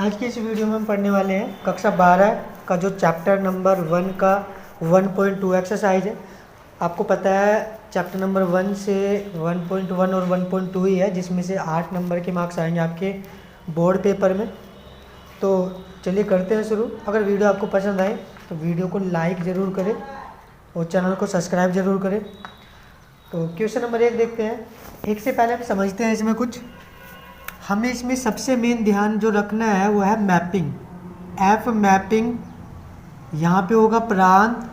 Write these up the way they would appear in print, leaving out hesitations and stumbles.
आज की इस वीडियो में हम पढ़ने वाले हैं कक्षा 12 का जो चैप्टर नंबर 1 का 1.2 एक्सरसाइज है। आपको पता है चैप्टर नंबर 1 से 1.1 और 1.2 ही है, जिसमें से 8 नंबर के मार्क्स आएंगे आपके बोर्ड पेपर में। तो चलिए करते हैं शुरू। अगर वीडियो आपको पसंद आए तो वीडियो को लाइक ज़रूर करें और चैनल को सब्सक्राइब ज़रूर करें। तो क्वेश्चन नंबर 1 देखते हैं। एक से पहले हम समझते हैं इसमें कुछ। हमें इसमें सबसे मेन ध्यान जो रखना है वो है मैपिंग। एफ मैपिंग, यहाँ पे होगा प्रांत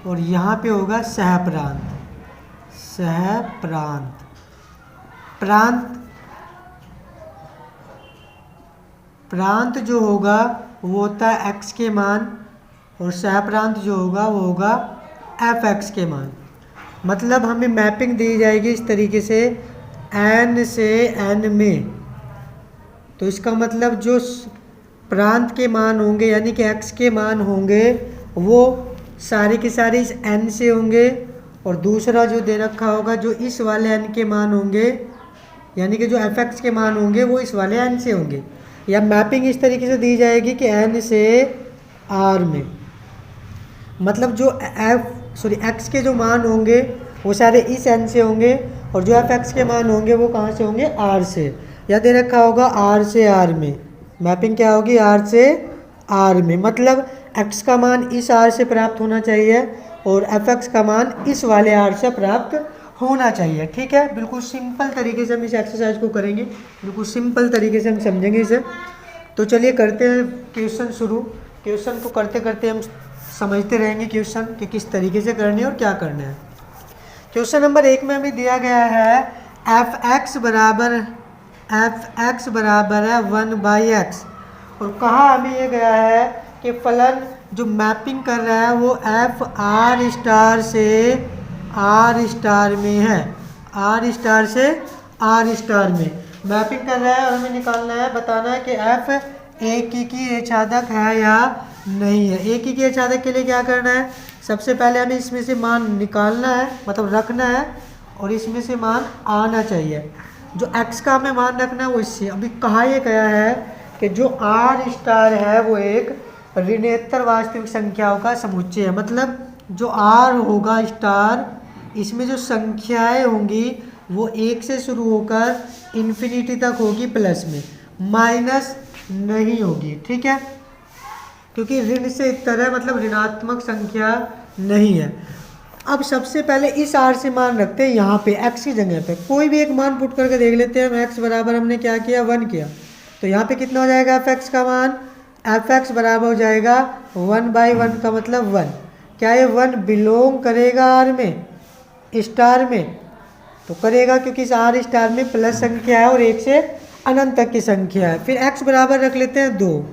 और यहाँ पे होगा सहप्रांत। सहप्रांत, प्रांत प्रांत जो होगा वो होता है एक्स के मान और सहप्रांत जो होगा वो होगा एफ एक्स के मान। मतलब हमें मैपिंग दी जाएगी इस तरीके से n से n में। तो इसका मतलब जो प्रांत के मान होंगे यानी कि x के मान होंगे वो सारे के सारे इस n से होंगे, और दूसरा जो दे रखा होगा जो इस वाले n के मान होंगे यानी कि जो fx के मान होंगे वो इस वाले n से होंगे। या मैपिंग इस तरीके से दी जाएगी कि n से r में, मतलब जो x के जो मान होंगे वो सारे इस n से होंगे और जो fx के मान होंगे वो कहाँ से होंगे, r से। या दे रखा होगा r से r में। मैपिंग क्या होगी, r से r में, मतलब x का मान इस r से प्राप्त होना चाहिए और fx का मान इस वाले r से प्राप्त होना चाहिए। ठीक है, बिल्कुल सिंपल तरीके से हम इस एक्सरसाइज को करेंगे, बिल्कुल सिंपल तरीके से हम समझेंगे इसे। तो चलिए करते हैं क्वेश्चन शुरू। क्वेश्चन को करते करते हम समझते रहेंगे क्वेश्चन कि किस तरीके से करनी है और क्या करना है। क्वेश्चन नंबर 1 में हमें दिया गया है एफ एक्स बराबर है 1/x, और कहा हमें ये गया है कि फलन जो मैपिंग कर रहा है वो एफ आर स्टार से आर स्टार में है। आर स्टार से आर स्टार में मैपिंग कर रहा है और हमें निकालना है, बताना है कि एफ एक की एच्छादक है या नहीं है। एक ही की एच्छादक के लिए क्या करना है, सबसे पहले हमें इसमें से मान निकालना है, मतलब रखना है, और इसमें से मान आना चाहिए। जो x का हमें मान रखना है वो इससे। अभी कहा यह गया है कि जो r स्टार है वो एक ऋणोत्तर वास्तविक संख्याओं का समुच्चय है। मतलब जो r होगा स्टार, इसमें जो संख्याएं होंगी वो 1 से शुरू होकर इन्फिनिटी तक होगी प्लस में, माइनस नहीं होगी। ठीक है, क्योंकि ऋण से इतर है, मतलब ऋणात्मक संख्या नहीं है। अब सबसे पहले इस r से मान रखते हैं यहाँ पे x की जगह पे। कोई भी एक मान पुट करके देख लेते हैं हम। x बराबर हमने क्या किया, 1 किया, तो यहाँ पे कितना हो जाएगा fx का मान, fx बराबर हो जाएगा 1/1 का मतलब 1। क्या ये 1 बिलोंग करेगा r में, स्टार में? तो करेगा, क्योंकि इस r स्टार में प्लस संख्या है और 1 से अनंत तक की संख्या है। फिर x बराबर रख लेते हैं 2।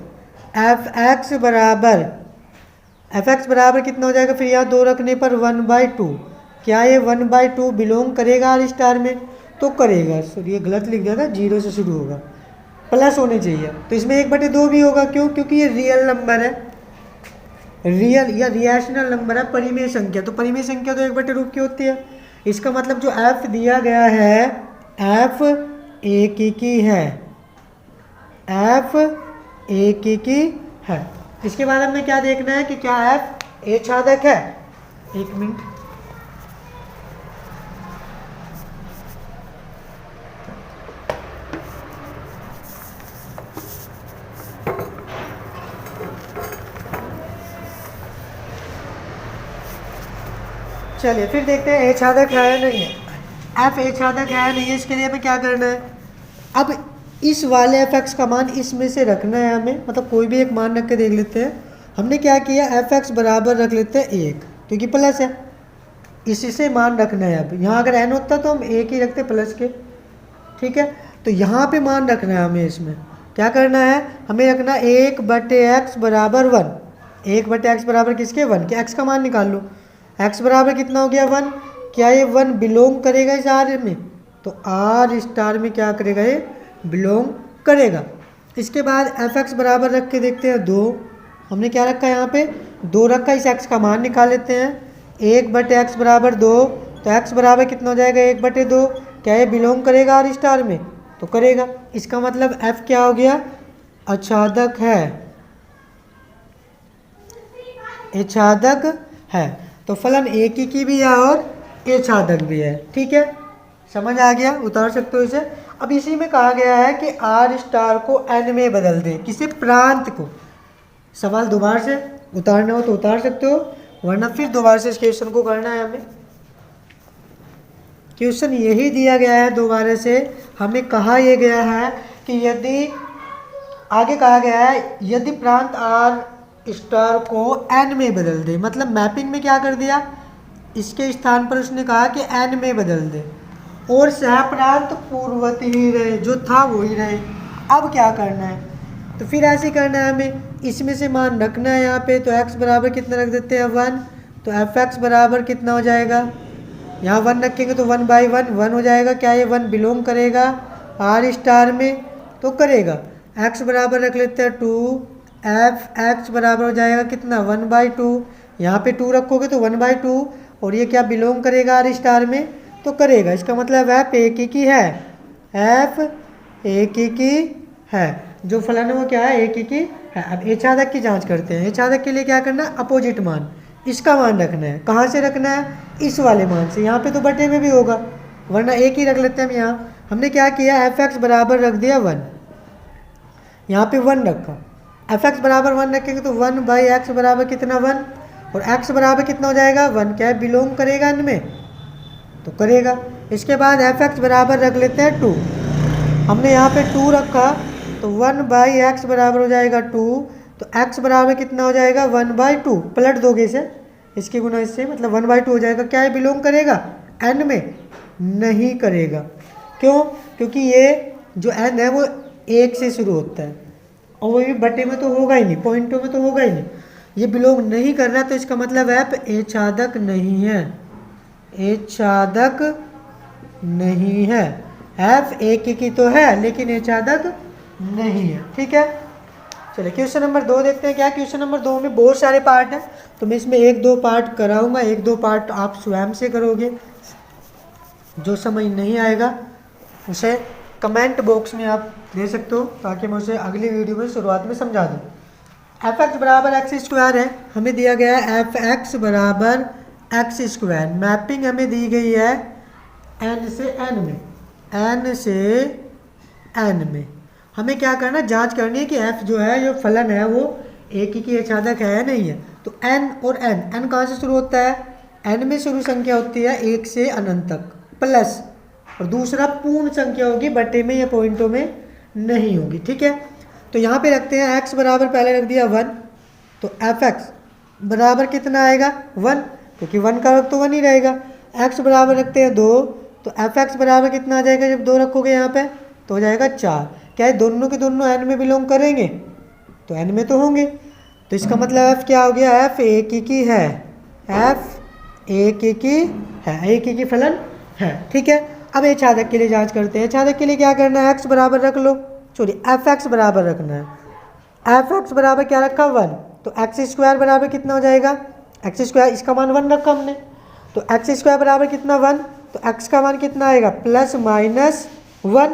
fx बराबर कितना हो जाएगा, फिर यहाँ 2 रखने पर 1/2। क्या ये 1/2 बिलोंग करेगा r स्टार में? तो करेगा। सॉरी ये गलत लिख दिया था, 0 से शुरू होगा, प्लस होने चाहिए। तो इसमें 1/2 भी होगा, क्यों? क्योंकि ये रियल नंबर है, रियल या रिएशनल नंबर है, परिमेय संख्या। तो परिमेय संख्या तो 1/2 की होती है। इसका मतलब जो f दिया गया है f एक की है, f एक की है। इसके बाद हमें क्या देखना है कि क्या f एच्छादक है। एक मिनट, चलिए फिर देखते हैं एच्छादक है या नहीं है। f एच्छादक है या नहीं है, इसके लिए हमें क्या करना है, अब इस वाले एफ एक्स का मान इसमें से रखना है हमें, मतलब कोई भी एक मान रख के देख लेते हैं। हमने क्या किया, एफ एक्स बराबर रख लेते हैं 1, क्योंकि प्लस है, इसी से मान रखना है। अब यहाँ अगर n होता तो हम 1 ही रखते प्लस के। ठीक है, तो यहाँ पे मान रखना है हमें। इसमें क्या करना है, हमें रखना 1/x बराबर 1। 1/x बराबर किसके, 1 के। x का मान निकाल लो। x बराबर कितना हो गया, 1। क्या ये 1 बिलोंग करेगा इस r में? तो r स्टार में क्या करेगा, ये बिलोंग करेगा। इसके बाद एफ एक्स बराबर रख के देखते हैं 2। हमने क्या रखा है यहाँ पे, 2 रखा। इस x का मान निकाल लेते हैं। 1/x बराबर 2, तो x बराबर कितना हो जाएगा, 1/2। क्या ये बिलोंग करेगा r स्टार में? तो करेगा। इसका मतलब f क्या हो गया, आच्छादक है, आच्छादक है। तो फलन एकीकी भी है और आच्छादक भी है। ठीक है, समझ आ गया, उतार सकते हो इसे। अब इसी में कहा गया है कि आर स्टार को एन में बदल दे, किसी प्रांत को। सवाल दोबारा से उतारना हो तो उतार सकते हो, वरना फिर दोबारा से इस क्वेश्चन को करना है हमें। क्वेश्चन यही दिया गया है दोबारा से, हमें कहा यह गया है कि यदि आगे कहा गया है यदि प्रांत आर स्टार को एन में बदल दे, मतलब मैपिंग में क्या कर दिया, इसके स्थान पर उसने कहा कि एन में बदल दे और सह प्रांत पूर्ववत ही रहे, जो था वही रहे। अब क्या करना है, तो फिर ऐसे करना है हमें, इसमें से मान रखना है यहाँ पे। तो x बराबर कितना रख देते हैं 1, तो एफ एक्स बराबर कितना हो जाएगा, यहाँ 1 रखेंगे तो 1/1 1 हो जाएगा। क्या ये 1 बिलोंग करेगा आर स्टार में, तो करेगा। x बराबर रख लेते हैं 2, एफ एक्स बराबर हो जाएगा कितना 1/2, यहाँ पे 2 रखोगे तो 1/2, और ये क्या बिलोंग करेगा आर स्टार में, तो करेगा। इसका मतलब एफ एकीकी है, एफ एकीकी है, जो फलन है वो क्या है, एकीकी है। अब आच्छादक की जांच करते हैं। आच्छादक के लिए क्या करना है, अपोजिट मान, इसका मान रखना है। कहाँ से रखना है, इस वाले मान से। यहाँ पे तो बटे में भी होगा, वरना एक ही रख लेते हैं हम। यहाँ हमने क्या किया, एफ एक्स बराबर रख दिया 1, यहाँ पे 1 रखा। एफ एक्स बराबर 1 रखेंगे तो 1/x बराबर कितना 1, और x बराबर कितना हो जाएगा 1। क्या बिलोंग करेगा इनमें, तो करेगा। इसके बाद एफ एक्स बराबर रख लेते हैं 2, हमने यहाँ पे 2 रखा तो 1/x बराबर हो जाएगा 2, तो x बराबर कितना हो जाएगा 1/2। पलट दोगे इसे, इसके गुना इससे, मतलब 1/2 हो जाएगा। क्या ये बिलोंग करेगा n में, नहीं करेगा। क्यों, क्योंकि ये जो n है वो 1 से शुरू होता है, और वो भी बटे में तो होगा ही नहीं, पॉइंटों में तो होगा ही नहीं, ये बिलोंग नहीं कर रहा। तो इसका मतलब है आच्छादक नहीं है, आच्छादक नहीं है। एफ एकीकी तो है लेकिन आच्छादक नहीं है। ठीक है, चलिए क्वेश्चन नंबर 2 देखते हैं। क्या क्वेश्चन नंबर 2 में बहुत सारे पार्ट हैं, तो मैं इसमें 1-2 पार्ट कराऊंगा, 1-2 पार्ट आप स्वयं से करोगे। जो समझ नहीं आएगा उसे कमेंट बॉक्स में आप दे सकते हो, ताकि मैं उसे अगली वीडियो में शुरुआत में समझा दूँ। एफ एक्स बराबर एक्स स्क्वायर है, हमें दिया गया है एफ एक्स बराबर एक्स स्क्वायर। मैपिंग हमें दी गई है एन से एन में, एन से एन में। हमें क्या करना है, जांच करनी है कि f जो है, जो फलन है वो एक ही की आच्छादक है या नहीं है। तो n और n कहाँ से शुरू होता है, n में शुरू संख्या होती है 1 से अनंत तक, प्लस, और दूसरा पूर्ण संख्या होगी, बटे में या पॉइंटों में नहीं होगी। ठीक है, तो यहाँ पे रखते हैं x बराबर, पहले रख दिया 1, तो एफ एक्स बराबर कितना आएगा 1, क्योंकि 1 का रख तो 1 ही रहेगा। x बराबर रखते हैं 2, तो एफ एक्स बराबर कितना आ जाएगा, जब 2 रखोगे यहाँ पे तो हो जाएगा 4। क्या है, दोनों के दोनों n में बिलोंग करेंगे, तो n में तो होंगे। तो इसका मतलब f क्या हो गया, f एकीकी है, f एकीकी है, एकीकी फलन है। ठीक है, अब आच्छादक के लिए जांच करते हैं। आच्छादक के लिए क्या करना है, x बराबर रख लो, सॉरी एफ एक्स बराबर रखना है। एफ एक्स बराबर क्या रखा 1, तो एक्स स्क्वायर बराबर कितना हो जाएगा, एक्स स्क्वायर, इसका मान 1 रखा हमने, तो एक्स स्क्वायर बराबर कितना 1, तो x का मान कितना आएगा +-1,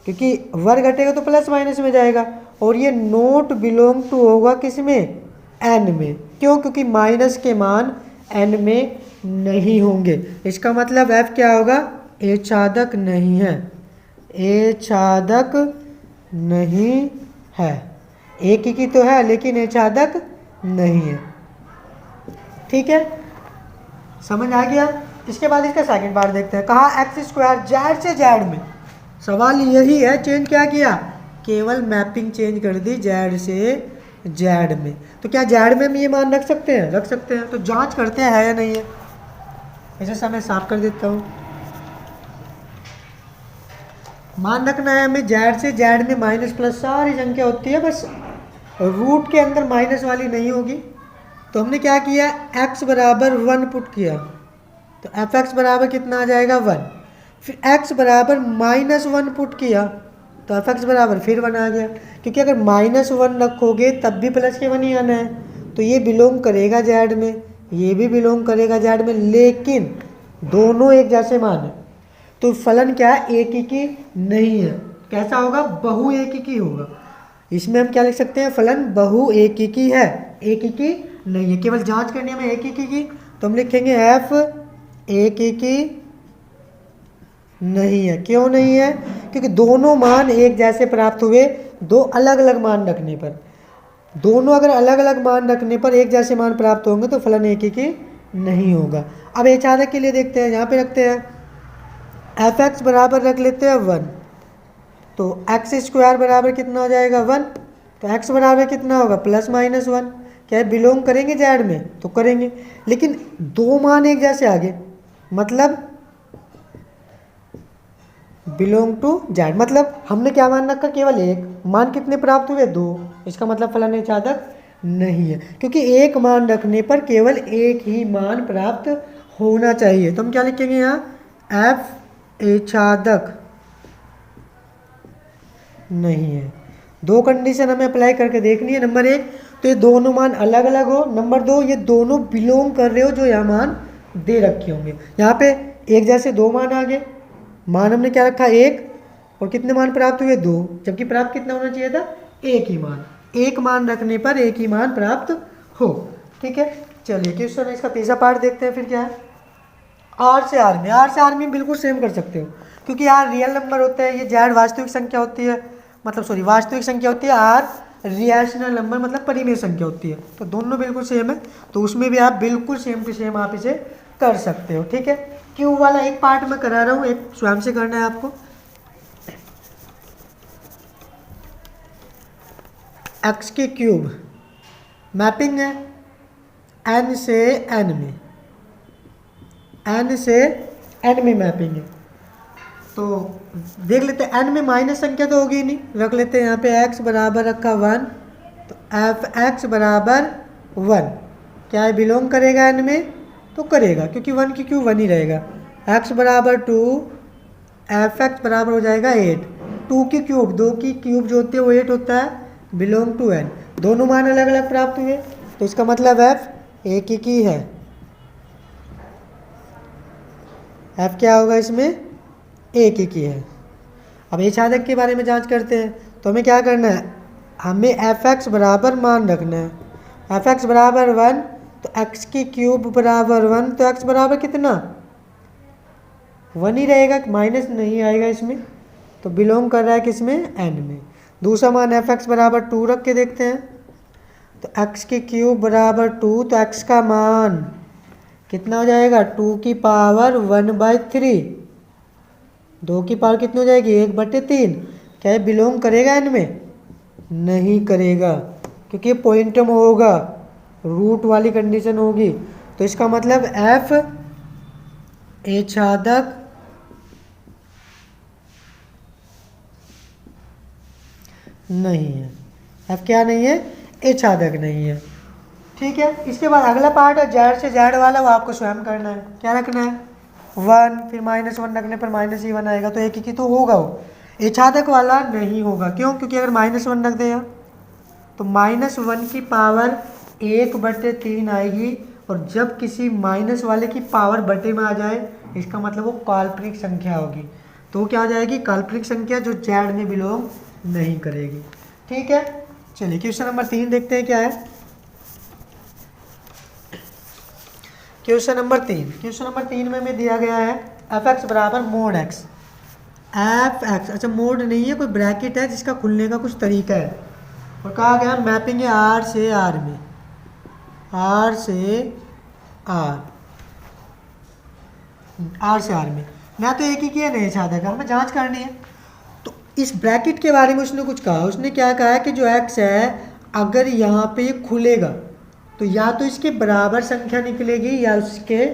क्योंकि वर्ग घटेगा तो प्लस माइनस में जाएगा। और ये नोट बिलोंग टू होगा किस में, n में। क्यों, क्योंकि माइनस के मान n में नहीं होंगे। इसका मतलब f क्या होगा, आच्छादक नहीं है, आच्छादक नहीं है। एक ही की तो है लेकिन आच्छादक नहीं है। ठीक है, समझ आ गया। इसके बाद इसका सेकंड पार्ट देखते हैं। कहा एक्स स्क्वायर जेड से जेड में, सवाल यही है, चेंज क्या किया, केवल मैपिंग चेंज कर दी जेड से जेड में। तो क्या जेड में हम ये मान रख सकते हैं, रख सकते हैं। तो जांच करते हैं है या नहीं है। इसे समय साफ कर देता हूँ। मान रखना है हमें जेड से जेड में माइनस प्लस सारी संख्या होती है, बस रूट के अंदर माइनस वाली नहीं होगी। तो हमने क्या किया, x बराबर 1 पुट किया, तो एफ एक्स बराबर कितना आ जाएगा 1। फिर x बराबर -1 पुट किया, तो एफ एक्स बराबर फिर 1 आ गया, क्योंकि अगर -1 रखोगे तब भी प्लस के 1 ही आना है। तो ये बिलोंग करेगा जेड में, ये भी बिलोंग करेगा जेड में, लेकिन दोनों एक जैसे मान है। तो फलन क्या है, एक ही की नहीं है। कैसा होगा, बहु एकीकी होगा। इसमें हम क्या लिख सकते हैं, फलन बहु एकीकी है, एकीकी नहीं है। केवल जांच करनी है हमें एकीकी की, तो हम लिखेंगे एफ एकीकी नहीं है। क्यों नहीं है, क्योंकि दोनों मान एक जैसे प्राप्त हुए, दो अलग अलग मान रखने पर, दोनों अगर अलग अलग मान रखने पर एक जैसे मान प्राप्त होंगे तो फलन एकीकी नहीं होगा। अब एचादक के लिए देखते हैं, यहाँ पे रखते हैं एफ एक्स बराबर रख लेते हैं 1, तो एक्स स्क्वायर बराबर कितना हो जाएगा 1, तो एक्स बराबर कितना होगा ±1। क्या है, बिलोंग करेंगे जेड में, तो करेंगे, लेकिन दो मान एक जैसे आ गए, मतलब बिलोंग टू जेड, मतलब हमने क्या मान रखा, केवल एक मान, कितने प्राप्त हुए 2, इसका मतलब फलन एचादक नहीं है, क्योंकि एक मान रखने पर केवल एक ही मान प्राप्त होना चाहिए। तो हम क्या लिखेंगे यहाँ, एफ एचादक नहीं है। दो कंडीशन हमें अप्लाई करके देखनी है। नंबर 1, तो ये दोनों मान अलग अलग हो। नंबर 2, ये दोनों बिलोंग कर रहे हो जो यहाँ मान दे रखे होंगे। यहाँ पे एक जैसे दो मान आ गए, मान हमने क्या रखा 1, और कितने मान प्राप्त हुए 2, जबकि प्राप्त कितना होना चाहिए था, एक ही मान। एक मान रखने पर एक ही मान प्राप्त हो। ठीक है, चलिए क्वेश्चन इसका तीसरा पार्ट देखते हैं। फिर क्या है, आर से आर में, आर से आर में बिल्कुल सेम कर सकते हो, क्योंकि आर रियल नंबर होता है, ये जेड वास्तविक संख्या होती है, मतलब सॉरी वास्तविक संख्या होती है, आर रिएशनल नंबर मतलब परिमेय संख्या होती है, तो दोनों बिल्कुल सेम है, तो उसमें भी आप बिल्कुल सेम टू सेम आप इसे कर सकते हो। ठीक है, क्यूब वाला एक पार्ट मैं करा रहा हूँ, एक स्वयं से करना है आपको। एक्स की क्यूब मैपिंग है एन से एन में, एन से एन में मैपिंग है, तो देख लेते हैं एन में माइनस संख्या तो होगी नहीं, रख लेते हैं यहाँ पे एक्स बराबर रखा 1, तो एफ एक्स बराबर 1, क्या है बिलोंग करेगा एन में, तो करेगा, क्योंकि 1 की क्यूब 1 ही रहेगा। एक्स बराबर 2, एफ एक्स बराबर हो जाएगा 8, 2 की क्यूब, 2 की क्यूब जो होती है वो 8 होता है, बिलोंग टू एन, दोनों मान अलग अलग प्राप्त हुए, तो इसका मतलब एफ एक ही की है, एफ क्या होगा इसमें, एक ही की है। अब एचादक के बारे में जांच करते हैं, तो हमें क्या करना है, हमें एफ एक्स बराबर मान रखना है, एफ एक्स बराबर 1, तो एक्स की क्यूब बराबर 1, तो एक्स बराबर कितना 1 ही रहेगा, माइनस नहीं आएगा इसमें, तो बिलोंग कर रहा है किसमें, एन में। दूसरा मान एफ एक्स बराबर 2 रख के देखते हैं, तो एक्स की क्यूब बराबर 2, तो एक्स का मान कितना हो जाएगा 2 की पावर 1/3, 2 की पावर कितनी हो जाएगी 1/3, क्या ये बिलोंग करेगा इनमें, नहीं करेगा, क्योंकि ये पॉइंटम होगा, रूट वाली कंडीशन होगी, तो इसका मतलब एफ एचादक नहीं है, एफ क्या नहीं है, एचादक नहीं है। ठीक है, इसके बाद अगला पार्ट है जेड से जेड वाला, वो आपको स्वयं करना है। क्या रखना है 1, फिर -1 रखने पर -1 आएगा, तो एक ही तो होगा वो, एचादक वाला नहीं होगा। क्यों, क्योंकि अगर -1 रख देगा तो -1 की पावर 1/3 आएगी, और जब किसी माइनस वाले की पावर बटे में आ जाए इसका मतलब वो काल्पनिक संख्या होगी, तो क्या आ जाएगी काल्पनिक संख्या जो जेड में बिलोंग नहीं करेगी। ठीक है, चलिए क्वेश्चन नंबर 3 देखते हैं क्या है। क्वेश्चन नंबर 3 में हमें दिया गया है एफ एक्स बराबर मोड एक्स, एफ एक्स, अच्छा मोड नहीं है, कोई ब्रैकेट है जिसका खुलने का कुछ तरीका है, और कहा गया मैपिंग है आर से आर में, आर से आर, आर से आर में ना, तो एक ही किया नहीं चाहता था, हमें जांच करनी है। तो इस ब्रैकेट के बारे में उसने कुछ कहा, उसने क्या कहा है कि जो एक्स है अगर यहाँ पे ये खुलेगा तो या तो इसके बराबर संख्या निकलेगी, या उसके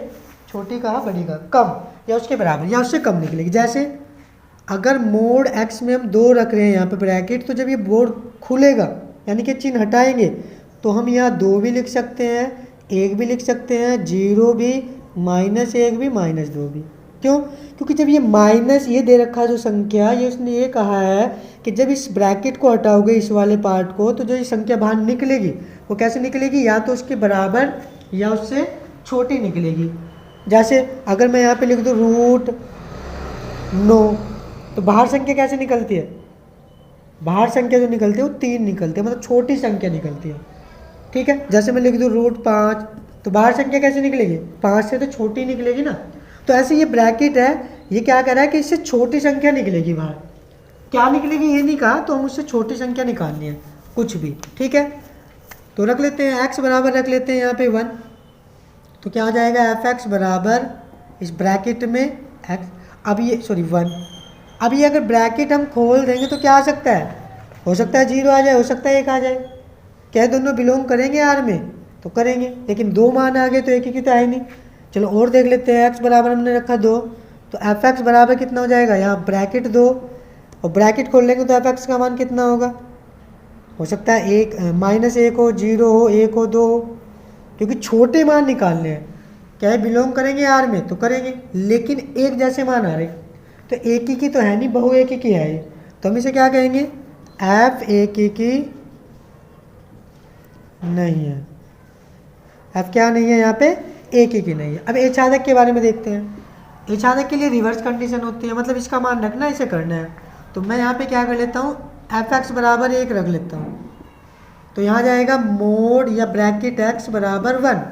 छोटी कहा बड़ी का कम, या उसके बराबर या उससे कम निकलेगी। जैसे अगर मोड एक्स में हम 2 रख रहे हैं यहाँ पे ब्रैकेट, तो जब ये बोर्ड खुलेगा यानी कि चिन्ह हटाएंगे तो हम यहाँ 2 भी लिख सकते हैं, 1 भी लिख सकते हैं, 0 भी, -1 भी, -2 भी। क्यों, क्योंकि जब ये माइनस ये दे रखा है जो संख्या, ये उसने ये कहा है कि जब इस ब्रैकेट को हटाओगे इस वाले पार्ट को, तो जो ये संख्या बाहर निकलेगी वो कैसे निकलेगी, या तो उसके बराबर या उससे छोटी निकलेगी। जैसे अगर मैं यहाँ पे लिख दूँ √9, तो बाहर संख्या कैसे निकलती है बाहर संख्या जो निकलती है वो 3 निकलती है, मतलब छोटी संख्या निकलती है। ठीक है, जैसे मैं लिख दूँ √5, तो बाहर संख्या कैसे निकलेगी, 5 से तो छोटी निकलेगी ना। तो ऐसे ये ब्रैकेट है, ये क्या कर रहा है कि इससे छोटी संख्या निकलेगी बाहर। क्या निकलेगी ये नहीं कहा, तो हम उससे छोटी संख्या निकालनी है कुछ भी। ठीक है, तो रख लेते हैं x बराबर रख लेते हैं यहाँ पे 1। तो क्या आ जाएगा f(x) बराबर इस ब्रैकेट में x, अब ये 1। अब ये अगर ब्रैकेट हम खोल देंगे तो क्या आ सकता है, हो सकता है 0 आ जाए, हो सकता है 1 आ जाए। क्या दोनों बिलोंग करेंगे R में, तो करेंगे, लेकिन 2 मान आ गए तो एक ही तो है नहीं। चलो और देख लेते हैं, x बराबर हमने रखा 2, तो f(x) बराबर कितना हो जाएगा, यहाँ ब्रैकेट 2 और ब्रैकेट खोल लेंगे तो f(x) का मान कितना होगा, हो सकता है 1 -1 हो, 0 हो, 1 हो, 2 हो, क्योंकि छोटे मान निकालने हैं। क्या है बिलोंग करेंगे R में, तो करेंगे, लेकिन एक जैसे मान आ रहे, तो एक ही की तो है नहीं, बहु एक ही की है ये, तो हम इसे क्या कहेंगे, f एक ही की नहीं है। f क्या नहीं है यहाँ पे, एक ही की नहीं है। अब a छादक के बारे में देखते हैं। a छादक के लिए रिवर्स कंडीशन होती है, मतलब इसका मान रखना है, इसे करना है। तो मैं यहाँ पे क्या कर लेता हूँ, f(x) बराबर 1 रख लेता हूँ, तो यहाँ जाएगा मोड या ब्रैकेट x बराबर 1।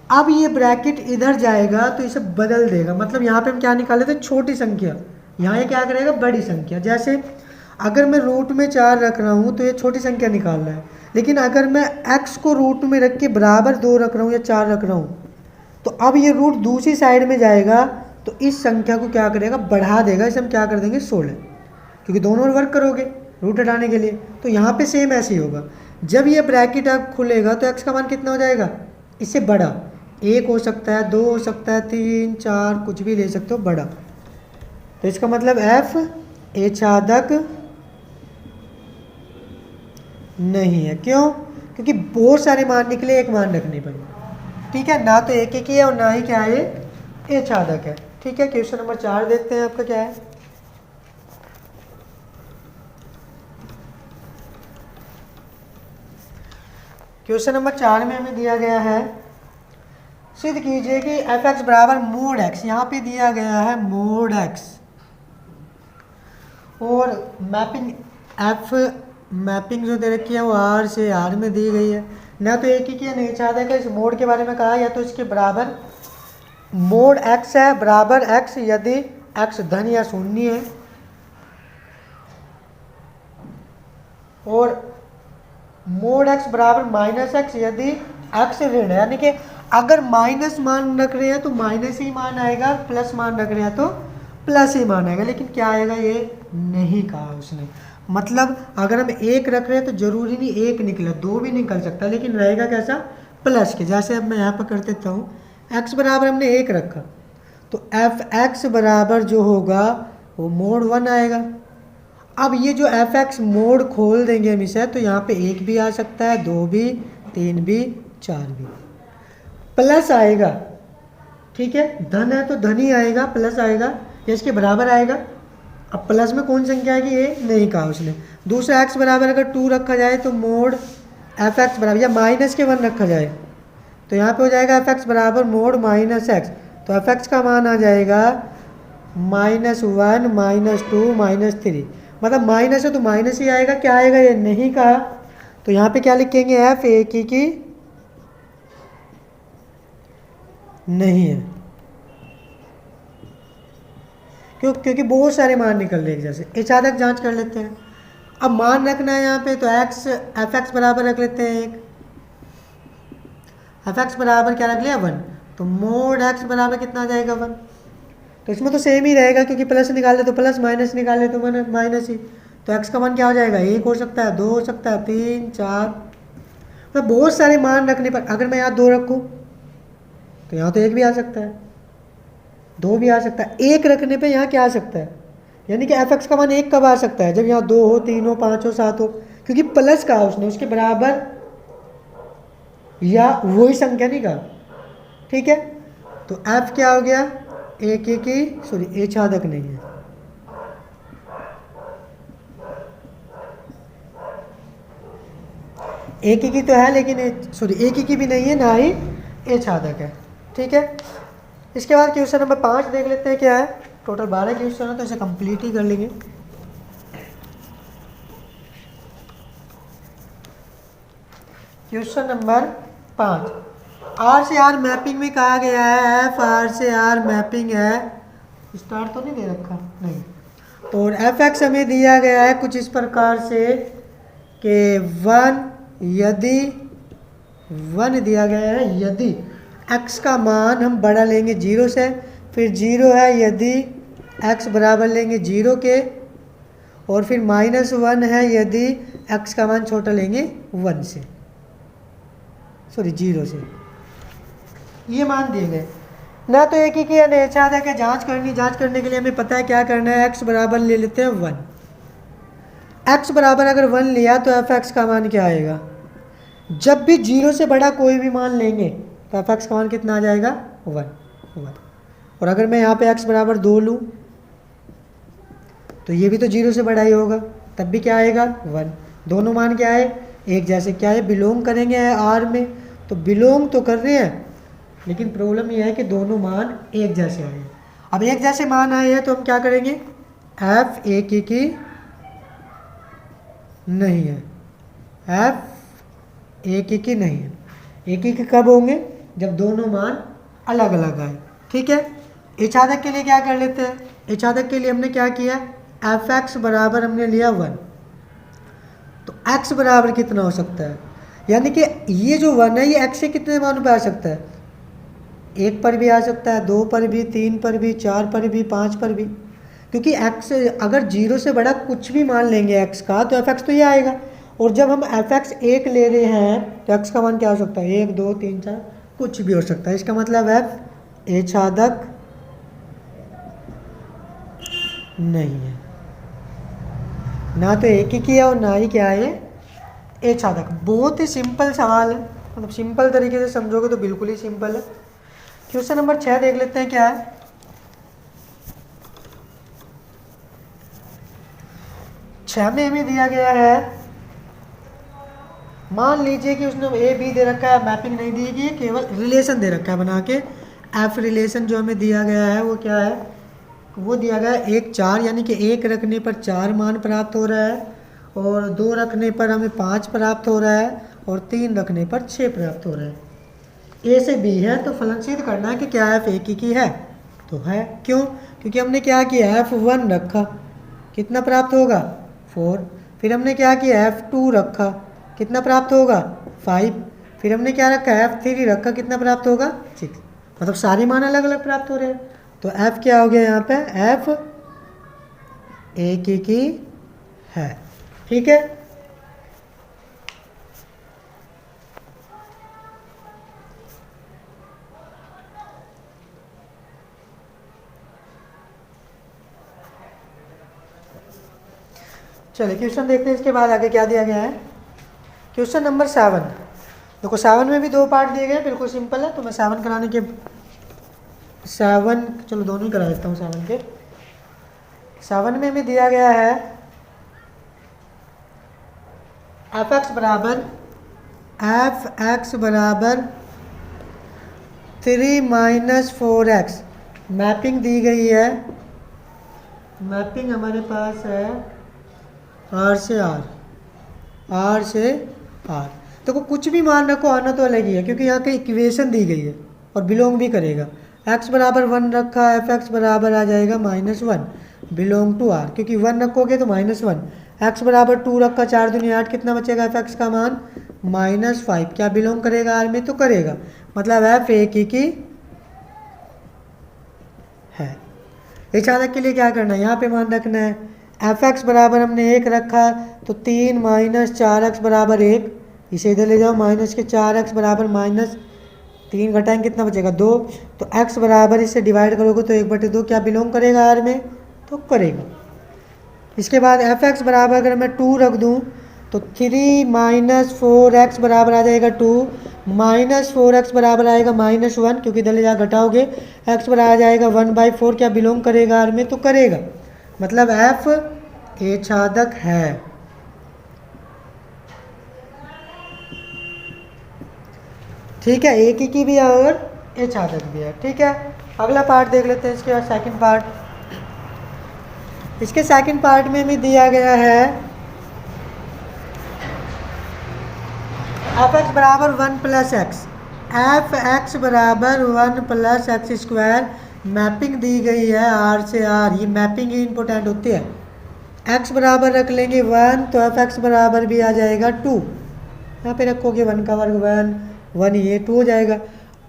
अब ये ब्रैकेट इधर जाएगा तो इसे बदल देगा, मतलब यहाँ पे हम क्या निकाले थे, छोटी संख्या, यहाँ ये क्या करेगा, बड़ी संख्या। जैसे अगर मैं रूट में 4 रख रहा हूँ तो ये छोटी संख्या निकाल रहा है, लेकिन अगर मैं x को रूट में रख के बराबर 2 रख रहा हूँ या 4 रख रहा हूँ, तो अब ये रूट दूसरी साइड में जाएगा तो इस संख्या को क्या करेगा, बढ़ा देगा। इसे हम क्या कर देंगे 16, क्योंकि दोनों वर्क करोगे रूट हटाने के लिए। तो यहाँ पे सेम ऐसे ही होगा, जब ये ब्रैकेट आप खुलेगा तो x का मान कितना हो जाएगा, इससे बड़ा, 1 हो सकता है, 2 हो सकता है, 3, 4, कुछ भी ले सकते हो बड़ा। तो इसका मतलब f a छादक नहीं है। क्यों, क्योंकि बहुत सारे मान निकले, एक मान रखने पड़े। ठीक है, ना तो एक ही है और ना ही क्या है, a छादक है। ठीक है, क्वेश्चन नंबर 4 देखते हैं आपका क्या है। क्वेश्चन नंबर 4 में हमें दिया गया है, सिद्ध कीजिए कि f(x) बराबर मोड x, यहाँ पे दिया गया है मोड x, और मैपिंग f मैपिंग जो दे रखी है वो R से R में दी गई है। ना तो एक ही की नहीं चाहता है, इस मोड के बारे में कहा, या तो इसके बराबर मोड x है बराबर x यदि x धन या शून्य है, और मोड x बराबर -x यदि x ऋण है। यानी कि अगर माइनस मान रख रहे हैं तो माइनस ही मान आएगा, प्लस मान रख रहे हैं तो प्लस ही मान आएगा, लेकिन क्या आएगा ये नहीं कहा उसने। मतलब अगर हम 1 रख रहे हैं तो जरूरी नहीं 1 निकले, 2 भी निकल सकता है, लेकिन रहेगा कैसा, प्लस के। जैसे अब मैं यहाँ पर कर देता हूँ, x बराबर हमने 1 रखा, तो f(x) बराबर जो होगा वो मोड 1 आएगा। अब ये जो f(x) मोड खोल देंगे हम इसे, तो यहाँ पे 1 भी आ सकता है, 2 भी, 3 भी, 4 भी, प्लस आएगा। ठीक है, धन है तो धन ही आएगा, प्लस आएगा या इसके बराबर आएगा। अब प्लस में कौन संख्या आएगी ये नहीं कहा उसने। दूसरा x बराबर अगर 2 रखा जाए तो मोड f(x) बराबर, या -1 रखा जाए तो यहाँ पे हो जाएगा f(x) बराबर मोड -x, तो f(x) का मान आ जाएगा -1, -2, -3, मतलब माइनस है तो माइनस ही आएगा। क्या आएगा ये नहीं कहा, तो यहाँ पे क्या लिखेंगे, f एक ही की नहीं है। क्योंकि बहुत सारे मान निकल रहे हैं। जैसे अचानक जांच कर लेते हैं। अब मान रखना है यहाँ पे, तो f(x) बराबर रख लेते हैं 1, f(x) बराबर क्या रख लिया 1, तो मोड x बराबर कितना आ जाएगा 1। तो इसमें तो सेम ही रहेगा, क्योंकि प्लस निकाले तो प्लस, माइनस निकाले तो माइनस ही। तो x का मान क्या हो जाएगा, 1 हो सकता है, 2 हो सकता है, 3, 4, मतलब बहुत सारे मान रखने पर। अगर मैं यहाँ 2 रखूँ तो यहाँ तो 1 भी आ सकता है, 2 भी आ सकता है। 1 रखने पे यहाँ क्या आ सकता है, यानी कि f(x) का मान 1 कब आ सकता है, जब यहाँ 2 हो, 3 हो, 5 हो, 7 हो, क्योंकि प्लस कहा उसने, उसके बराबर या वही संख्या नहीं कहा। ठीक है, तो f क्या हो गया, a छादक नहीं है। एक ही तो है, लेकिन एक ही भी नहीं है, ना ही a छादक है। ठीक है, इसके बाद क्वेश्चन नंबर 5 देख लेते हैं क्या है। टोटल 12 क्वेश्चन है, तो इसे कंप्लीट ही कर लेंगे। क्वेश्चन नंबर 5, आर से आर मैपिंग में कहा गया है एफ आर से आर मैपिंग है, स्टार तो नहीं दे रखा, नहीं, और एफ एक्स हमें दिया गया है कुछ इस प्रकार से कि यदि वन दिया गया है यदि x का मान हम बड़ा लेंगे 0 से, फिर 0 है यदि x बराबर लेंगे 0 के, और फिर -1 है यदि x का मान छोटा लेंगे 1 से, सॉरी 0 से। ये मान दिए गए ना, तो एक ही की अच्छा था कि जांच करने के लिए हमें पता है क्या करना है, x बराबर ले लेते हैं 1। x बराबर अगर 1 लिया तो एफ एक्स का मान क्या आएगा, जब भी 0 से बड़ा कोई भी मान लेंगे तो एफ एक्स का मान कितना आ जाएगा 1। और अगर मैं यहाँ पे x बराबर 2 लूँ तो ये भी तो 0 से बड़ा ही होगा, तब भी क्या आएगा 1। दोनों मान क्या है, एक जैसे, क्या है, बिलोंग करेंगे आर में, तो बिलोंग तो कर रहे हैं, लेकिन प्रॉब्लम ये है कि दोनों मान एक जैसे आए हैं। अब एक जैसे मान आए हैं तो हम क्या करेंगे, एफ एक ही की नहीं है, एफ एक ही की नहीं है, एक ही के कब होंगे, जब दोनों मान अलग अलग आए। ठीक है, इच्छादक के लिए क्या कर लेते हैं, इच्छादक के लिए हमने क्या किया, एफ एक्स बराबर हमने लिया 1, तो x बराबर कितना हो सकता है, यानी कि ये जो 1 है ये x से कितने मान पे आ सकता है, 1 पर भी आ सकता है, 2 पर भी, 3 पर भी, 4 पर भी, 5 पर भी, क्योंकि x अगर 0 से बड़ा कुछ भी मान लेंगे x का तो एफ एक्स तो ये आएगा, और जब हम एफ एक्स 1 ले रहे हैं तो x का मान क्या हो सकता है, 1 2 3 4 कुछ भी हो सकता है। इसका मतलब f इच्छादक नहीं है, ना तो एक ही किया और ना ही क्या है इच्छादक। बहुत ही सिंपल सवाल है, मतलब सिंपल तरीके से समझोगे तो बिल्कुल ही सिंपल है। क्वेश्चन नंबर 6 देख लेते हैं क्या है। 6 में हमें दिया गया है, मान लीजिए कि उसने ए बी दे रखा है, मैपिंग नहीं दी गई, केवल रिलेशन दे रखा है बना के। एफ रिलेशन जो हमें दिया गया है वो क्या है, वो दिया गया है 1 4, यानी कि 1 रखने पर 4 मान प्राप्त हो रहा है, और 2 रखने पर हमें 5 प्राप्त हो रहा है, और 3 रखने पर 6 प्राप्त हो रहा है। ए से बी है तो फलन सिद्ध करना है कि क्या एफ एक ही की है, तो है। क्यों, क्योंकि हमने क्या किया, F1 रखा, कितना प्राप्त होगा 4, फिर हमने क्या किया F2 रखा, कितना प्राप्त होगा 5, फिर हमने क्या रखा F3 रखा, कितना प्राप्त होगा 6, मतलब सारे मान अलग अलग प्राप्त हो रहे हैं। तो F क्या हो गया यहाँ पे, F एक ही की है। ठीक है, चलिए क्वेश्चन देखते हैं इसके बाद आगे क्या दिया गया है। क्वेश्चन नंबर 7, देखो 7 में भी 2 पार्ट दिए गए, बिल्कुल सिंपल है, तो मैं 7 कराने के 7 चलो दोनों ही करा देता हूँ। 7 के 7 में हमें दिया गया है एफ एक्स बराबर 3 - 4x, मैपिंग दी गई है, मैपिंग हमारे पास है आर से आर, आर से आर। देखो कुछ भी मान रखो, आना तो अलग ही है, क्योंकि यहाँ की इक्वेशन दी गई है और बिलोंग भी करेगा। x बराबर 1 रखा, एफ एक्स बराबर आ जाएगा -1, बिलोंग टू आर, क्योंकि 1 रखोगे तो -1। x बराबर 2 रखा, 4 दूनी 8, कितना बचेगा एफ एक्स का मान -5, क्या बिलोंग करेगा आर में, तो करेगा, मतलब एफ एक ही की है। इच्छादक के लिए क्या करना है, यहाँ पे मान रखना है, एफ एक्स बराबर हमने 1 रखा, तो 3 - 4x बराबर 1, इसे इधर ले जाओ, -4x बराबर -3 घटाएंगे कितना बचेगा 2, तो x बराबर इसे डिवाइड करोगे तो 1/2, क्या बिलोंग करेगा आर में, तो करेगा। इसके बाद एफ एक्स बराबर अगर मैं 2 रख दूँ तो 3 - 4x बराबर आ जाएगा 2, -4x बराबर आएगा -1, क्योंकि इधर ले जा घटाओगे, x बराबर आ जाएगा 1/4, क्या बिलोंग करेगा आर में, तो करेगा, मतलब f इच्छादक है। ठीक है, एक ही की भी है और इच्छादक भी है। ठीक है, अगला पार्ट देख लेते हैं, इसके बाद सेकंड पार्ट। इसके सेकंड पार्ट में भी दिया गया है एफ एक्स बराबर 1 प्लस एक्स, एफ एक्स बराबर 1 प्लस एक्स स्क्वायर। मैपिंग दी गई है आर से आर, ये मैपिंग ही इंपॉर्टेंट होती है। एक्स बराबर रख लेंगे 1 तो एफ एक्स बराबर भी आ जाएगा 2। यहाँ पे रखोगे 1 का वर्ग 1, 1 ये 2 हो जाएगा।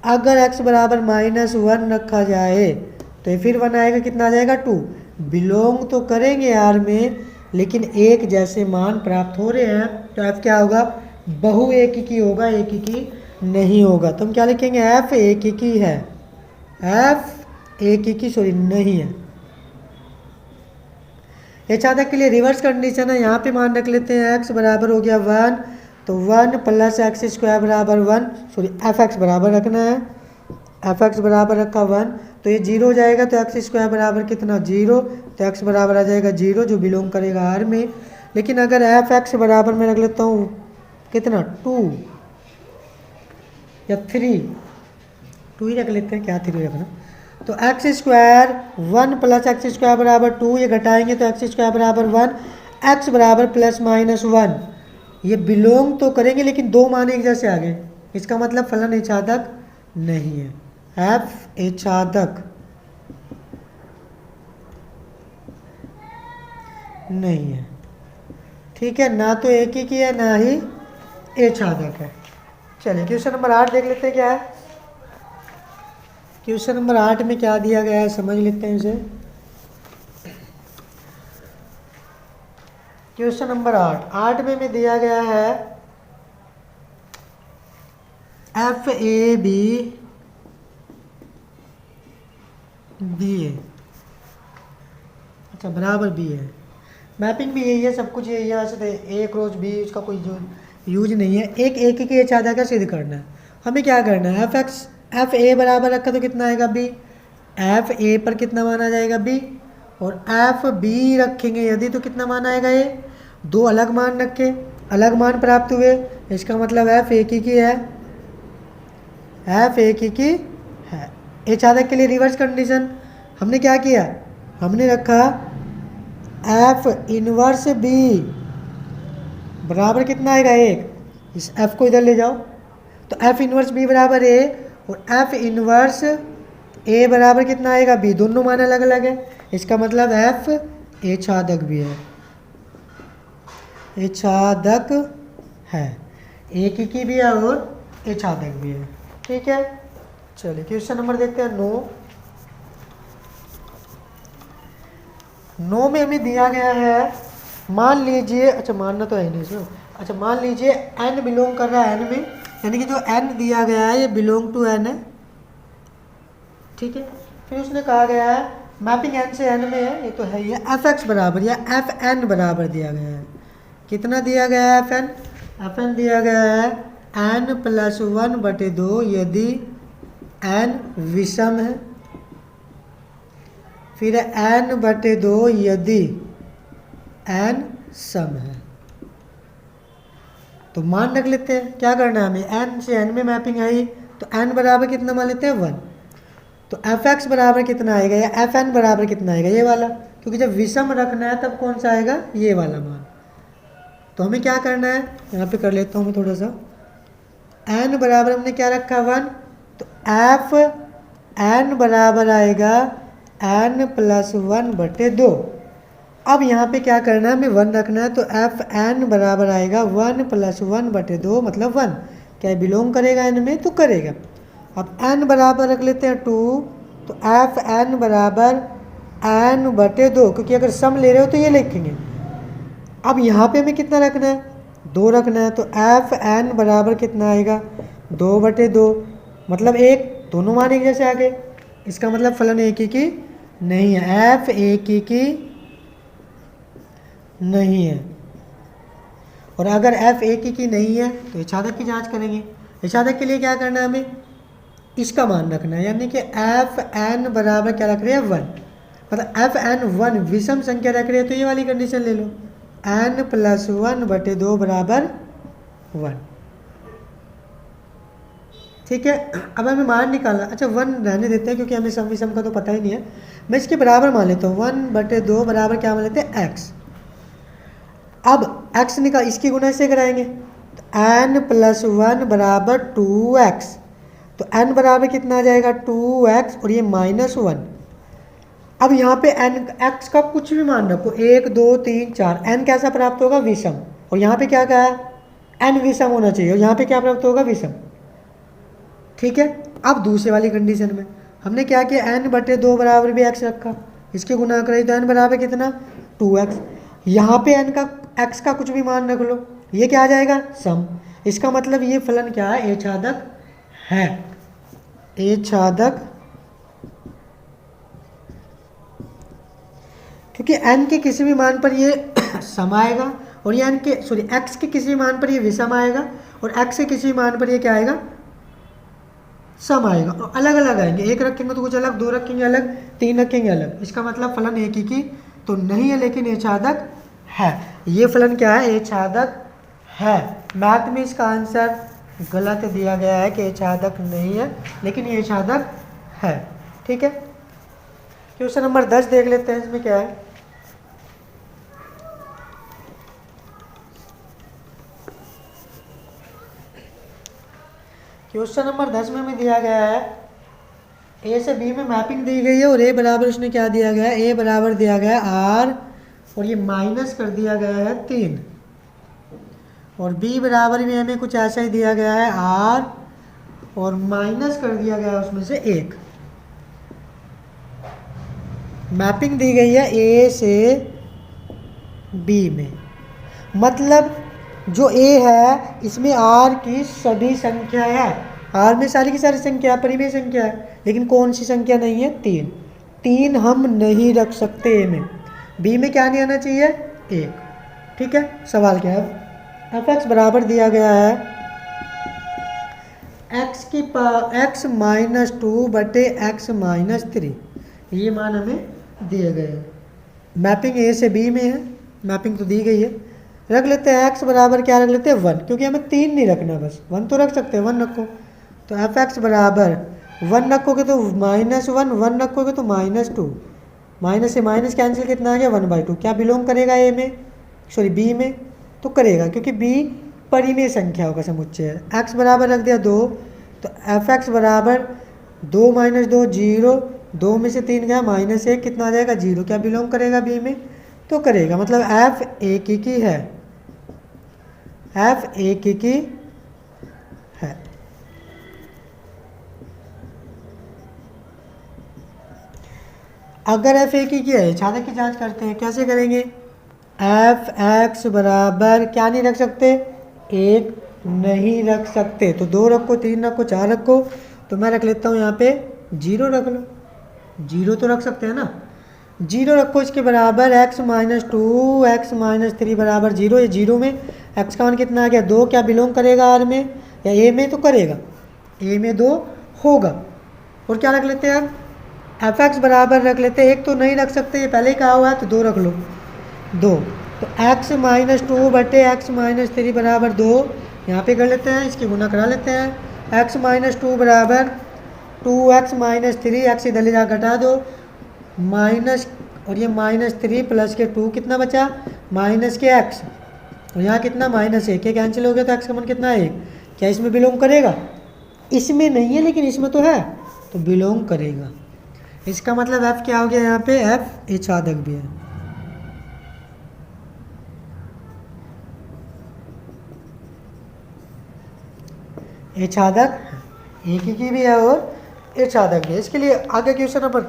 अगर एक्स बराबर -1 रखा जाए तो फिर 1 आएगा, कितना आ जाएगा 2। बिलोंग तो करेंगे आर में, लेकिन एक जैसे मान प्राप्त हो रहे हैं, तो एफ क्या होगा, बहु एक की होगा, एक की नहीं होगा। तो हम क्या लिखेंगे, एफ एक की है, एफ एक की सॉरी नहीं है। एचादक के लिए रिवर्स कंडीशन है, यहाँ पे मान रख लेते हैं एक्स बराबर हो गया 1, तो 1 प्लस एक्स स्क्वायर बराबर 1, सॉरी एफ एक्स बराबर रखना है, एफ एक्स बराबर रखा 1, तो ये 0 हो जाएगा, तो एक्स स्क्वायर बराबर कितना 0, तो एक्स बराबर आ जाएगा 0 जो बिलोंग करेगा आर में। लेकिन अगर एफ एक्स बराबर मैं रख लेता हूँ कितना 2 या 3, 2 ही रख लेते हैं, क्या 3 रखना, तो x square 1 plus x square बराबर 2, ये घटाएंगे तो एक्स स्क्वायर बराबर 1, एक्स बराबर प्लस माइनस 1, ये बिलोंग तो करेंगे लेकिन दो मान एक जैसे आ गए, इसका मतलब फलन एचादक नहीं है, एफ एचादक नहीं है। ठीक है, ना तो एक ही की है ना ही एचादक है। चलिए क्वेश्चन नंबर 8 देख लेते हैं क्या है। क्वेश्चन नंबर 8 में क्या दिया गया है समझ लेते हैं इसे। क्वेश्चन नंबर 8 में दिया गया है एफ ए बी बी ए, अच्छा बराबर बी है। मैपिंग भी यही है, सब कुछ यही है, वैसे तो ए क्रॉस बी उसका कोई जो यूज नहीं है। एक की एचादक का सिद्ध करना है। हमें क्या करना है, एफ ए बराबर रखा तो कितना आएगा बी, एफ ए पर कितना मान आ जाएगा बी, और एफ बी रखेंगे यदि तो कितना मान आएगा ए, दो अलग मान रखे, अलग मान प्राप्त हुए, इसका मतलब एफ एक ही की है, एफ एक ही की है। एचादक के लिए रिवर्स कंडीशन हमने क्या किया, हमने रखा एफ इनवर्स बी बराबर कितना आएगा एक, इस एफ को इधर ले जाओ, तो एफ इनवर्स बी बराबर ए, और एफ इनवर्स ए बराबर कितना आएगा बी, दोनों मान अलग अलग है, इसका मतलब एफ एचादक भी है, एचादक है, एक की भी है और एचादक भी है। ठीक है, चलिए क्वेश्चन नंबर देखते हैं 9 में हमें दिया गया है, मान लीजिए, अच्छा मानना तो है नहीं इसमें, अच्छा मान लीजिए n बिलोंग कर रहा है n में, यानी कि जो n दिया गया है ये बिलोंग टू n है। ठीक है, फिर उसने कहा गया है मैपिंग n से n में है, ये तो है, ये एफ एक्स बराबर या एफ एन बराबर दिया गया है, कितना दिया गया है एफ एन दिया गया है n प्लस 1/2 यदि n विषम है, फिर n/2 यदि n सम है। तो मान रख लेते हैं, क्या करना है हमें, n से n में मैपिंग आई तो n बराबर कितना मान लेते हैं 1, तो एफ एक्स बराबर कितना आएगा या एफ एन बराबर कितना आएगा ये वाला, क्योंकि जब विषम रखना है तब कौन सा आएगा ये वाला मान। तो हमें क्या करना है, यहाँ पे कर लेता हूँ मैं थोड़ा सा, n बराबर हमने क्या रखा 1, तो एफ एन बराबर आएगा n प्लस 1/2। अब यहाँ पे क्या करना है, हमें 1 रखना है, तो एफ एन बराबर आएगा 1 प्लस 1/2 मतलब 1, क्या बिलोंग करेगा n में, तो करेगा। अब n बराबर रख लेते हैं 2, तो एफ एन बराबर n/2, क्योंकि अगर सम ले रहे हो तो ये लिखेंगे। अब यहाँ पे हमें कितना रखना है, 2 रखना है, तो एफ एन बराबर कितना आएगा 2/2, मतलब एक, दोनों मान एक जैसे आ गए, इसका मतलब फलन एक ही की नहीं है, एफ एक ही की नहीं है। और अगर एफ एक ही की नहीं है तो एचादक की जांच करेंगे। एचादक के लिए क्या करना है, हमें इसका मान रखना है, यानी कि एफ एन बराबर क्या रख रहे हैं 1, मतलब एफ एन 1 विषम संख्या रख रहे हैं, तो ये वाली कंडीशन ले लो, n प्लस 1/2 बराबर 1। ठीक है, अब हमें मान निकालना, अच्छा 1 रहने देते हैं क्योंकि हमें सम विषम का तो पता ही नहीं है, मैं इसके बराबर मान लेता हूँ, 1/2 बराबर क्या मान लेते हैं x। अब x निकाल, इसकी गुणा से कराएंगे n प्लस 1 बराबर 2x। तो n बराबर कितना आ जाएगा 2x और ये -1। अब यहाँ पे n x का कुछ भी मान रखो 1 2 3 4, n कैसा प्राप्त होगा विषम। और यहाँ पे क्या कहा है n विषम होना चाहिए और यहाँ पे क्या प्राप्त होगा विषम। ठीक है। अब दूसरे वाली कंडीशन में हमने क्या किया n/2 बराबर भी x रखा, इसके गुना करें तो n बराबर कितना 2x। यहाँ पे n का x का कुछ भी मान रख लो, ये क्या आ जाएगा सम। इसका मतलब ये फलन क्या है एच्छादक है। एच्छादक क्योंकि n के किसी भी मान पर ये सम आएगा और ये n के x के किसी भी मान पर ये विषम आएगा और x के किसी भी मान पर ये क्या आएगा सम आएगा। और अलग अलग आएंगे, एक रखेंगे तो कुछ अलग, दो रखेंगे अलग, तीन रखेंगे अलग। इसका मतलब फलन एक ही की तो नहीं है लेकिन एच्छादक है। ये फलन क्या है एच्छादक है। मैथ में इसका आंसर गलत दिया गया है कि एच्छादक नहीं है लेकिन ये एच्छादक है। ठीक है। क्वेश्चन नंबर 10 देख लेते हैं, इसमें क्या है। क्वेश्चन नंबर 10 में दिया गया है ए से बी में मैपिंग दी गई है और ए बराबर उसने क्या दिया गया है, ए बराबर दिया गया है आर और ये माइनस कर दिया गया है 3 और बी बराबर भी हमें कुछ ऐसा ही दिया गया है आर और माइनस कर दिया गया है उसमें से 1। मैपिंग दी गई है ए से बी में, मतलब जो ए है इसमें आर की सभी संख्या है, आर में सारी की सारी संख्या परिमेय संख्या है, लेकिन कौन सी संख्या नहीं है 3 हम नहीं रख सकते ए में। बी में क्या नहीं आना चाहिए 1। ठीक है। सवाल क्या है एफ एक्स बराबर दिया गया है x माइनस 2/x-3, ये मान हमें दिए गए हैं। मैपिंग ए से बी में है, मैपिंग तो दी गई है। रख लेते हैं x बराबर क्या रख लेते हैं 1, क्योंकि हमें 3 नहीं रखना, बस 1 तो रख सकते हैं, 1 रखो। तो एफ एक्स बराबर 1 रखोगे तो -1, 1 रखोगे तो -2, माइनस से माइनस कैंसिल कितना आ गया 1/2। क्या बिलोंग करेगा ए में बी में तो करेगा, क्योंकि बी परिमेय संख्याओं का समुच्चय है। x बराबर रख दिया 2 तो एफ एक्स बराबर 2 - 2 0, 2 में से 3 गया -1, कितना आ जाएगा 0। क्या बिलोंग करेगा बी में तो करेगा, मतलब एफ एक ही की है, एफ एक ही की है। अगर एफ एक ही की है छात्रक की जांच करते हैं, कैसे करेंगे। एफ एक्स बराबर क्या नहीं रख सकते 1 नहीं रख सकते, तो 2 रखो 3 रखो 4 रखो। तो मैं रख लेता हूँ यहाँ पे 0 रख लो, 0 तो रख सकते हैं ना, 0 रखो। इसके बराबर x - 2 x-3 बराबर 0। ये 0 में x का मान कितना आ गया 2। क्या बिलोंग करेगा r में या a में तो करेगा, a में 2 होगा। और क्या रख लेते हैं अब एफ एक्स बराबर रख लेते हैं, 1 तो नहीं रख सकते, ये पहले ही कहा हुआ है तो 2 रख लो 2। तो x - 2/x-3 बराबर 2 यहाँ पे कर लेते हैं, इसकी गुना करा लेते हैं। x - 2 बराबर 2x-3, x इधर ले जा घटा दो माइनस और ये -3 प्लस के 2 कितना बचा माइनस के x और यहाँ कितना -1, ये कैंसिल हो गया तो x का मान कितना है 1। क्या इसमें बिलोंग करेगा, इसमें नहीं है लेकिन इसमें तो है तो बिलोंग करेगा। इसका मतलब f क्या हो गया यहाँ पे f एच्छादक भी है। एच्छादक एक ही की भी है और एच्छादक भी है। इसके लिए आगे क्वेश्चन नंबर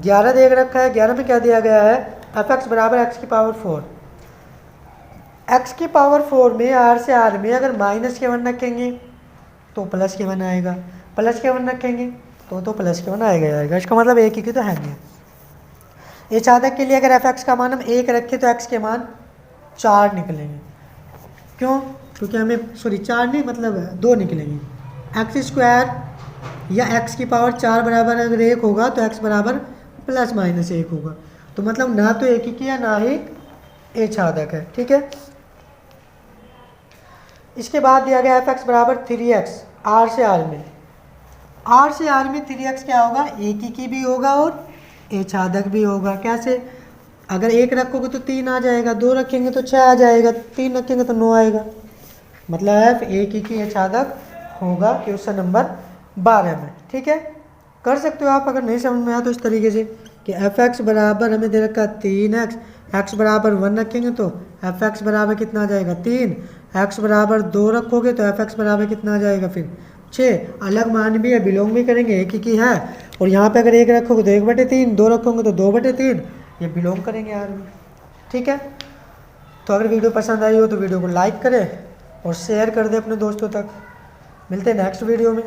11 देख रखा है। 11 में क्या दिया गया है एफ एक्स बराबर x की पावर 4। x की पावर 4 में r से r में अगर माइनस के 1 रखेंगे तो प्लस के 1 आएगा, प्लस के 1 रखेंगे तो प्लस के 1 आएगा। इसका मतलब एक ही की तो है नहीं। एच्छादक के लिए अगर एफ एक्स का मान हम 1 रखें तो x के मान 4 निकलेंगे। क्यों, क्योंकि हमें 4 नहीं मतलब 2 निकलेंगे। x² या x की पावर 4 बराबर अगर 1 होगा तो x बराबर ±1 होगा। तो मतलब ना तो एक ही की है ना ही एच्छादक है। ठीक है। इसके बाद दिया गया एफ एक्स बराबर 3x r से r में। r से r में 3x क्या होगा एक ही की भी होगा और एच्छादक भी होगा। कैसे, अगर 1 रखोगे तो 3 आ जाएगा, 2 रखेंगे तो 6 आ जाएगा, 3 रखेंगे तो 9 आएगा। मतलब एफ ए की अचादक होगा कि उसका नंबर 12 में। ठीक है, कर सकते हो आप अगर नहीं समझ में आया तो इस तरीके से कि एफ एक्स बराबर हमें दे रखा 3x, एक्स बराबर 1 रखेंगे तो एफ एक्स बराबर कितना आ जाएगा 3, एक्स बराबर 2 रखोगे तो एफ एक्स बराबर कितना आ जाएगा फिर 6। अलग मान भी है, बिलोंग भी करेंगे, एक ही है। और यहाँ पे अगर 1 रखोगे तो 1/3, 2 रखोगे तो 2/3, ये बिलोंग करेंगे यार भी। ठीक है, तो अगर वीडियो पसंद आई हो तो वीडियो को लाइक करें और शेयर कर दें अपने दोस्तों तक। मिलते हैं नेक्स्ट वीडियो में।